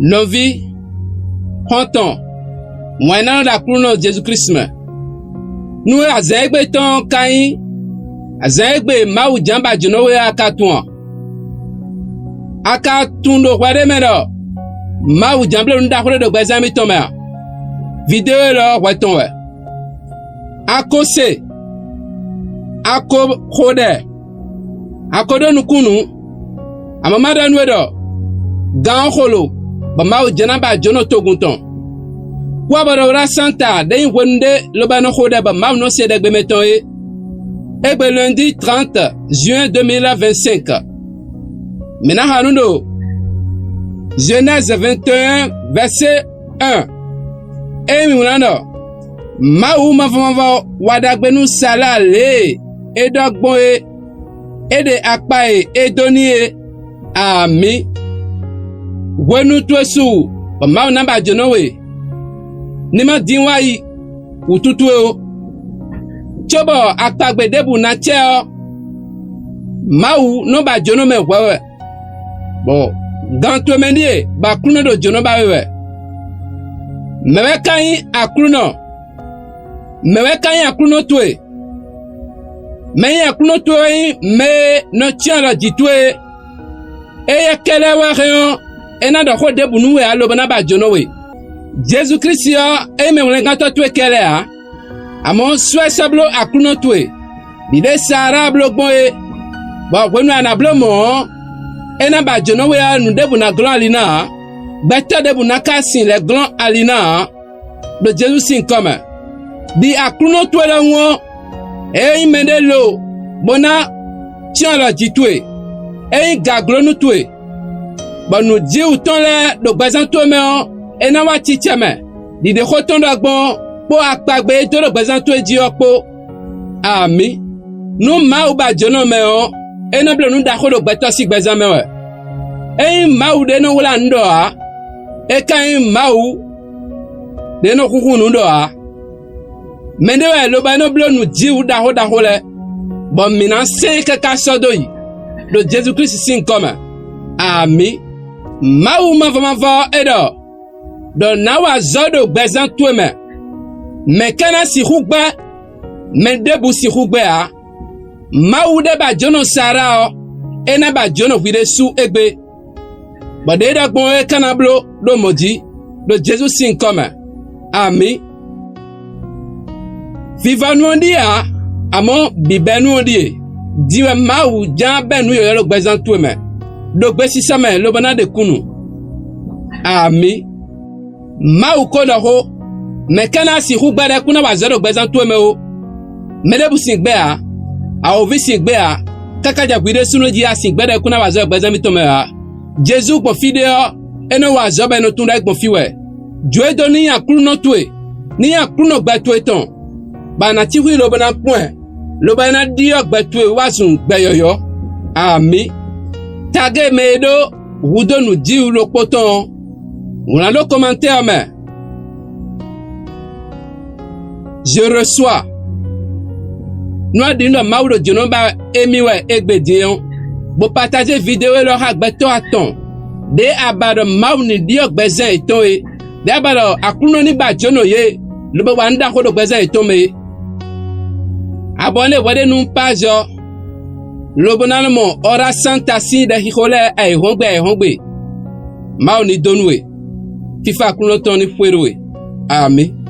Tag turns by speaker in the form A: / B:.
A: Novi, honton, mwana da kruno Jésus Christ me. Nous azegbe ton kain, azegbe mau jamba jonowe akatuan. Akatundo wade meno, mau jamble nda kule do bezami tome. Video lo weton we. Akose, ako kode, akodo nukunu, amamada nwedo, gan holo, ba mau janaba jono togunton. Kwa barora santa de wende lobano khode ba mam no sede gbe meton e lundi 30 juin 2025. Mena hanundo Genèse 21 verset 1. E mi munano ma uma vava wadagbe nu sala le e dogbon e de akpa e doni ami wenu twesu ba mam namba jonowe Nima dinwa yi ututu o chobo akpagbe debu na cheo mau no ba jono me wewe bo ganto mendie ba kuno do jono ba wewe mewe kan akruno tue me akruno tue me no chiala ditue e kele wa reon ena do ko debu nuwe alo bana ba jono we Jésus Christ ya eme mwengato tue kele ha amon swe sablo akuno tue bide sara blogbo ba gwenu anablo mo ena ba jono we anu debu na glon alina beta debu na kasin le glon alina de Jésus sin comme di akuno tue la won e mendelo bona tiala ditue e gaglonu tue ba nu di uton le do bazanto me ena wa ticheme di de khotondo agbon po akpagbe to lo gbezan to eji opo ami nu ma u ba jono me o ena ble nu da khodo gbeto si gbezan me we ma u de no wala ndo a e kan ma u de no kuku nu ndo a mende we lo ba no ble nu ji u da ho le bon mina se ke ka sodo yi do Jésus Christ sin comme ami ma u ma va edo don nawa zodo gbezan to me kana si khugba me debu si khugba a ma u de ba jono sara o ena ba jono vide su egbe ba de da gbon e kana blo do moji do Jesus sin comme ami viva nu dia amo bibenu die diwe ma u jan benu yo lo gbezan to me do gbe si sama lo bana de kunu ami ma u kodo ho me kana si khugba de kuna ba zero gbezan to me o me debu sin gbe a ovi sin gbe a kaka ja gwide sunu ji a sin gbe de kuna ba zero gbezan mi to me a Jesus gbon fideo eno wa zo be no tun de gbon fiwe joe do ni akru no tue ni akru no gba to eton ba na ti wi lo bana point lo ba na di ogba to wa sun gbe yoyo ami tage medo wudo nu ji u lo poton on a le commentaire mais je reçois nous dino maudo jonoba emiwe egbedion bo partager vidéo lo agbeto aton de abado mauni dio gbezan eton de abado akuno ni ba jono ye lo bo wanda ko do gbezan eton me abonne wade nu page lo bonalmo ora santa si de hikole ay hongbe mauni donwe Fifa kuno toni fueroe. Amen.